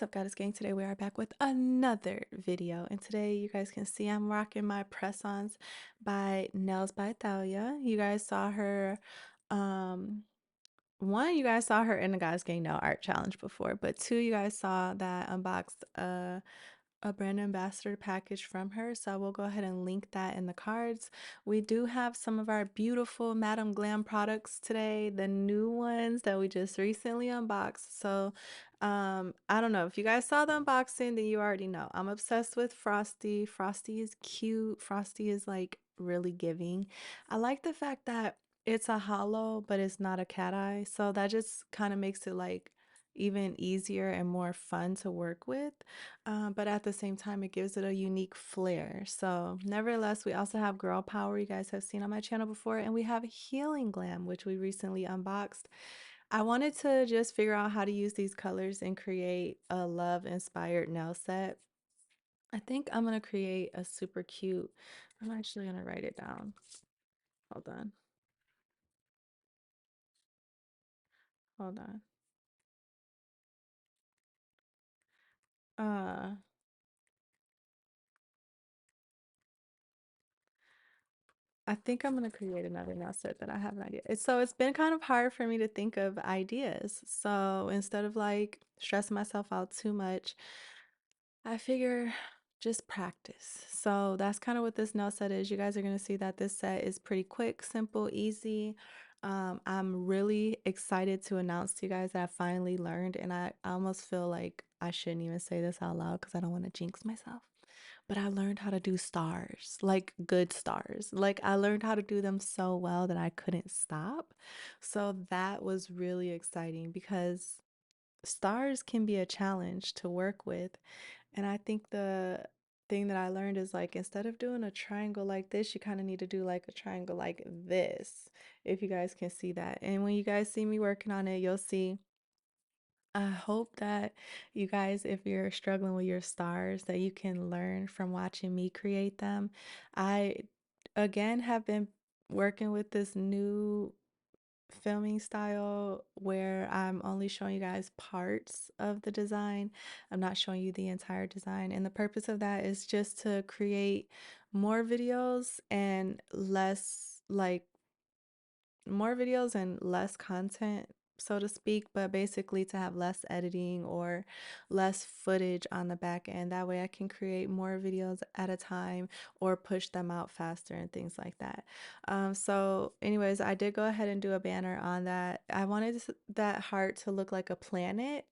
What's up, guys? Gang, today we are back with another video, and today you guys can see I'm rocking my press-ons by Nails by Thalia. You guys saw her, um one, you guys saw her in the Guys Gang Nail Art Challenge before, but two, you guys saw that I unboxed a brand ambassador package from her, so I will go ahead and link that in the cards. We do have some of our beautiful Madam Glam products today, the new ones that we just recently unboxed. So I don't know if you guys saw the unboxing, then you already know I'm obsessed with Frosty. Frosty is cute. Frosty is like really giving. I like the fact that it's a hollow but it's not a cat eye, so that just kind of makes it like even easier and more fun to work with, but at the same time it gives it a unique flair. So nevertheless, we also have Girl Power, you guys have seen on my channel before, and we have Healing Glam, which we recently unboxed. I wanted to just figure out how to use these colors and create a love inspired nail set. I think I'm gonna create a super cute, I'm actually gonna write it down. Hold on. Hold on. uh I think I'm gonna create another nail set that I have an idea. It's been kind of hard for me to think of ideas. So instead of like stressing myself out too much, I figure just practice. So that's kind of what this nail set is. You guys are gonna see that this set is pretty quick, simple, easy. I'm really excited to announce to you guys that I finally learned, and I almost feel like I shouldn't even say this out loud because I don't want to jinx myself. But I learned how to do stars, like good stars. Like I learned how to do them so well that I couldn't stop. So that was really exciting because stars can be a challenge to work with. And I think the thing that I learned is like instead of doing a triangle like this, you kind of need to do like a triangle like this, if you guys can see that. And when you guys see me working on it, you'll see. I hope that you guys, if you're struggling with your stars, that you can learn from watching me create them. I, again, have been working with this new filming style where I'm only showing you guys parts of the design. I'm not showing you the entire design. And the purpose of that is just to create more videos and less like more videos and less content, so to speak, but basically to have less editing or less footage on the back end. That way I can create more videos at a time or push them out faster and things like that. So anyways, I did go ahead and do a banner on that. I wanted that heart to look like a planet,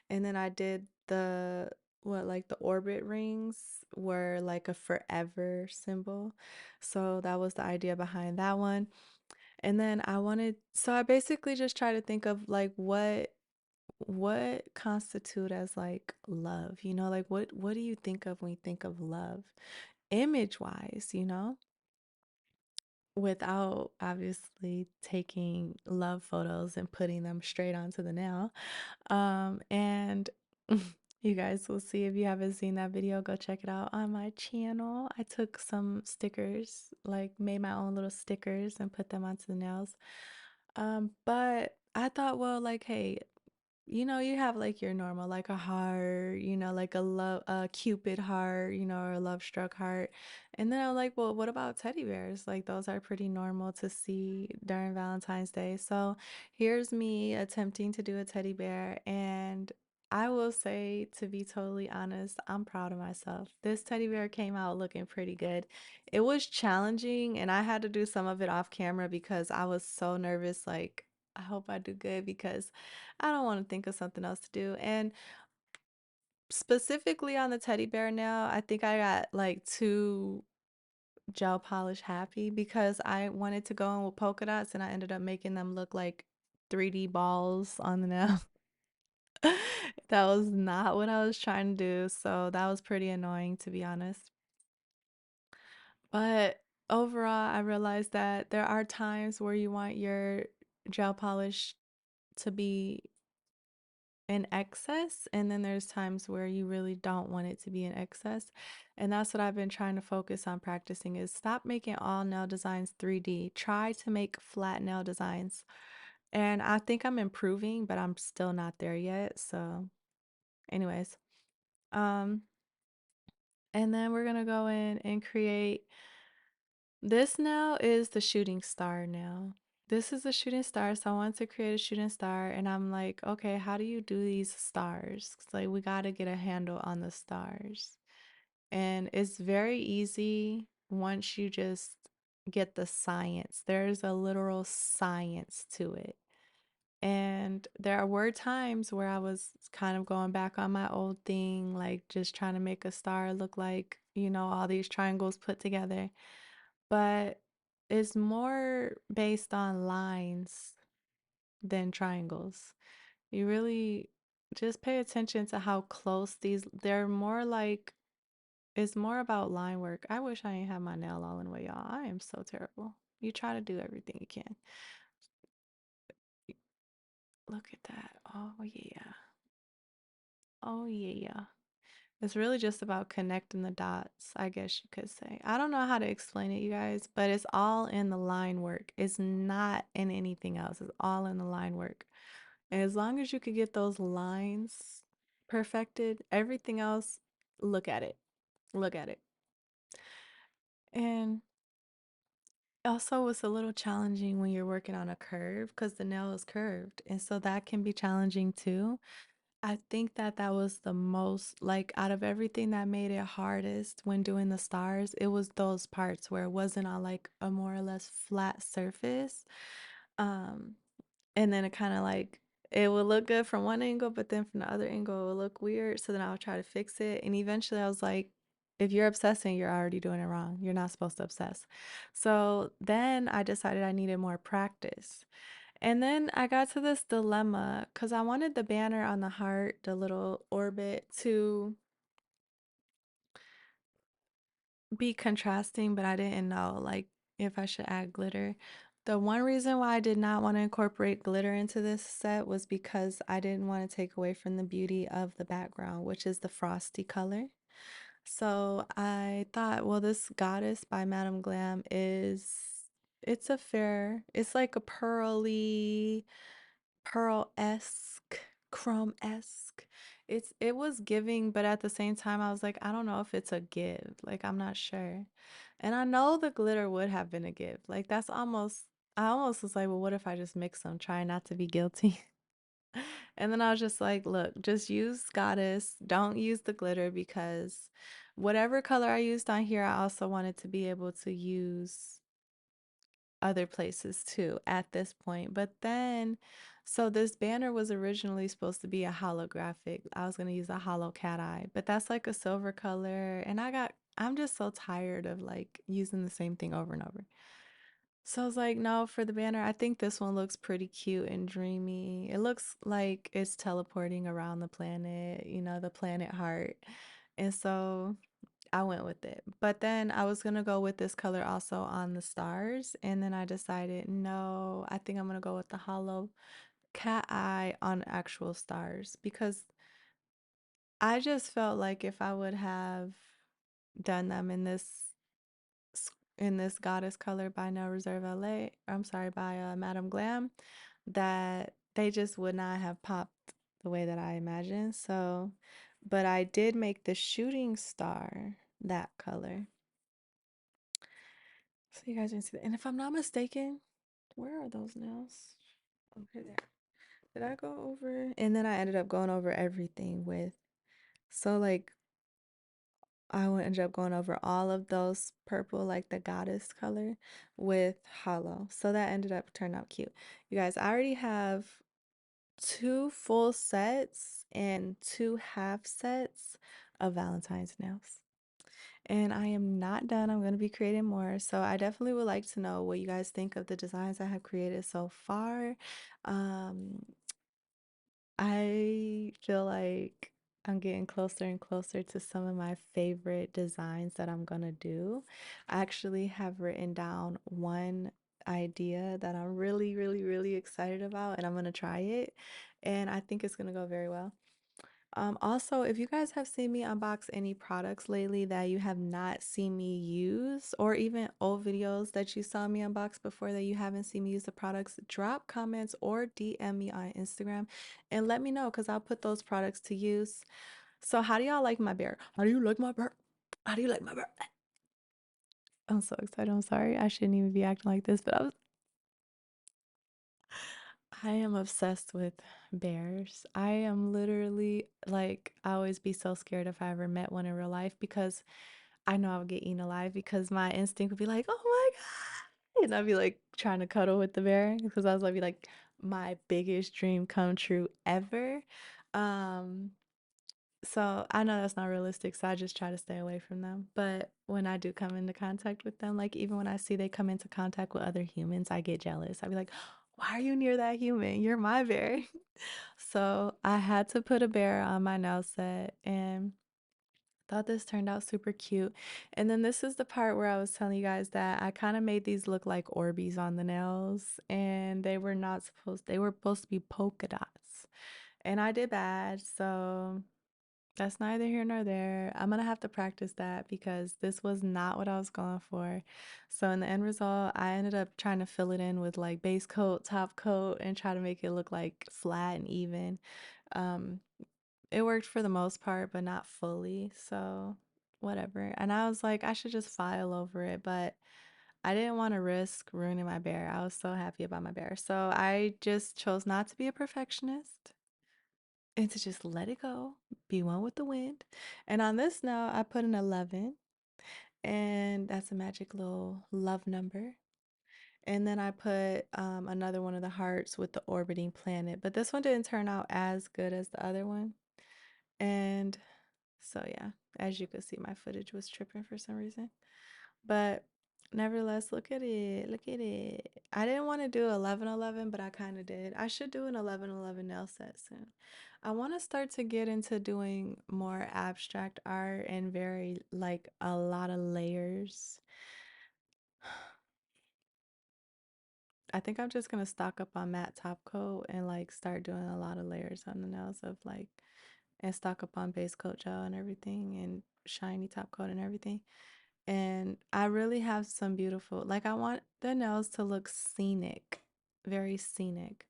and then I did the what like the orbit rings were like a forever symbol. So that was the idea behind that one. And then so I basically just try to think of like what constitute as like love, like what do you think of when you think of love image wise, without obviously taking love photos and putting them straight onto the nail. And you guys will see, if you haven't seen that video, go check it out on my channel. I took some stickers, like made my own little stickers and put them onto the nails. But I thought, well, like, hey, you have like your normal, like a heart, like a Cupid heart, or a love struck heart. And then I'm like, well, what about teddy bears? Like, those are pretty normal to see during Valentine's Day. So here's me attempting to do a teddy bear. And I will say, to be totally honest, I'm proud of myself. This teddy bear came out looking pretty good. It was challenging, and I had to do some of it off camera because I was so nervous. Like, I hope I do good because I don't want to think of something else to do. And specifically on the teddy bear now, I think I got like too gel polish happy because I wanted to go in with polka dots and I ended up making them look like 3D balls on the nail. That was not what I was trying to do. So that was pretty annoying, to be honest. But overall, I realized that there are times where you want your gel polish to be in excess, and then there's times where you really don't want it to be in excess. And that's what I've been trying to focus on practicing, is stop making all nail designs 3D. Try to make flat nail designs. And I think I'm improving, but I'm still not there yet. So anyways, Um, and then we're gonna go in and create this. Now is the shooting star now. This is the shooting star. So I want to create a shooting star, and I'm like, okay, how do you do these stars? 'Cause, like, we gotta get a handle on the stars. And it's very easy once you just get the science. There's a literal science to it. And there were times where I was kind of going back on my old thing, like just trying to make a star look like, all these triangles put together. But it's more based on lines than triangles. You really just pay attention to how close they're more like, it's more about line work. I wish I didn't have my nail all in the way, y'all. I am so terrible. You try to do everything you can. Look at that. Oh, yeah. Oh, yeah. It's really just about connecting the dots, I guess you could say. I don't know how to explain it, you guys, but it's all in the line work. It's not in anything else. It's all in the line work. And as long as you could get those lines perfected, everything else, look at it. Look at it. And also, it's a little challenging when you're working on a curve because the nail is curved. And so that can be challenging too. I think that that was the most, like, out of everything that made it hardest when doing the stars, it was those parts where it wasn't on like a more or less flat surface. Um, and then it kind of like, it would look good from one angle, but then from the other angle, it would look weird. So then I would try to fix it. And eventually I was like, if you're obsessing, you're already doing it wrong. You're not supposed to obsess. So then I decided I needed more practice. And then I got to this dilemma because I wanted the banner on the heart, the little orbit, to be contrasting, but I didn't know like if I should add glitter. The one reason why I did not want to incorporate glitter into this set was because I didn't want to take away from the beauty of the background, which is the frosty color. So I thought, well, this goddess by Madame Glam it's like a pearl-esque, chrome-esque. It was giving, but at the same time, I was like, I don't know if it's a give. Like, I'm not sure. And I know the glitter would have been a give. Like, I almost was like, well, what if I just mix them, try not to be guilty? And then I was just like, look, just use goddess. Don't use the glitter because whatever color I used on here, I also wanted to be able to use other places too at this point. But then, so this banner was originally supposed to be a holographic. I was going to use a hollow cat eye, but that's like a silver color. And I'm just so tired of like using the same thing over and over. So I was like, no, for the banner, I think this one looks pretty cute and dreamy. It looks like it's teleporting around the planet, the planet heart. And so I went with it. But then I was gonna go with this color also on the stars. And then I decided, no, I think I'm gonna go with the hollow cat eye on actual stars because I just felt like if I would have done them in this goddess color by No Reserve LA, I'm sorry, by Madame Glam, that they just would not have popped the way that I imagined. So, but I did make the shooting star that color. So you guys can see that. And if I'm not mistaken, where are those nails? Okay, there. Did I go over? And then I ended up going over everything with, so like ended up going over all of those purple, like the goddess color with hollow. So that ended up turning out cute. You guys, I already have 2 full sets and 2 half sets of Valentine's nails. And I am not done. I'm going to be creating more. So I definitely would like to know what you guys think of the designs I have created so far. Um, I feel like I'm getting closer and closer to some of my favorite designs that I'm going to do. I actually have written down one idea that I'm really, really, really excited about, and I'm going to try it. And I think it's going to go very well. Also, if you guys have seen me unbox any products lately that you have not seen me use, or even old videos that you saw me unbox before that you haven't seen me use the products, drop comments or DM me on Instagram and let me know because I'll put those products to use. So how do y'all like my bear? How do you like my bear? How do you like my bear? I'm so excited. I'm sorry. I shouldn't even be acting like this, but I am obsessed with bears. I am literally like I always be so scared if I ever met one in real life because I know I would get eaten alive because my instinct would be like, "Oh my God." And I'd be like trying to cuddle with the bear because I was like my biggest dream come true ever. Um so I know that's not realistic, so I just try to stay away from them. But when I do come into contact with them, like even when I see they come into contact with other humans, I get jealous. I'd be like, why are you near that human? You're my bear. So I had to put a bear on my nail set and thought this turned out super cute. And then this is the part where I was telling you guys that I kind of made these look like Orbeez on the nails, and they were supposed to be polka dots. And I did bad, so that's neither here nor there. I'm gonna have to practice that because this was not what I was going for. So in the end result, I ended up trying to fill it in with like base coat, top coat, and try to make it look like flat and even. Um, it worked for the most part, but not fully. So whatever. And I was like, I should just file over it, but I didn't want to risk ruining my bear. I was so happy about my bear. So I just chose not to be a perfectionist and to just let it go, be one with the wind. And on this now, I put an 11, and that's a magic little love number. And then I put another one of the hearts with the orbiting planet, but this one didn't turn out as good as the other one. And so, yeah, as you could see, my footage was tripping for some reason. But nevertheless, look at it. Look at it. I didn't want to do 1111, but I kind of did. I should do an 1111 nail set soon. I want to start to get into doing more abstract art and very like a lot of layers. I think I'm just gonna stock up on matte top coat and like start doing a lot of layers on the nails of like and stock up on base coat gel and everything and shiny top coat and everything. And I really have some beautiful, like I want the nails to look scenic, very scenic.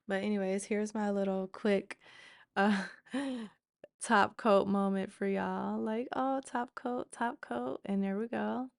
But anyways, here's my little quick uh top coat moment for y'all. Like, oh, top coat, and there we go.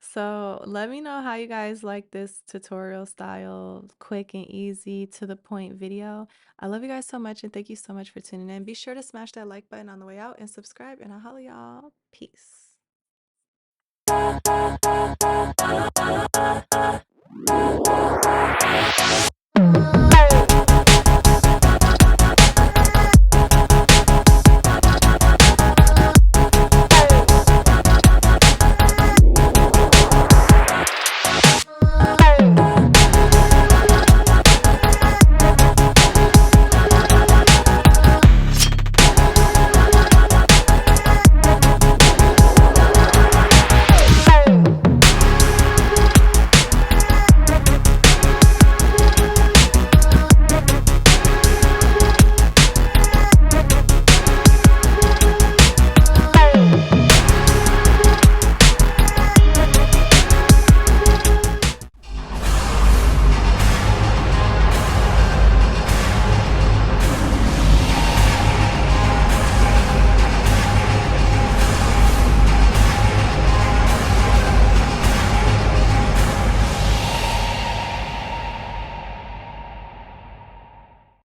So let me know how you guys like this tutorial style, quick and easy to the point video. I love you guys so much and thank you so much for tuning in. Be sure to smash that like button on the way out and subscribe, and I'll holla y'all. Peace.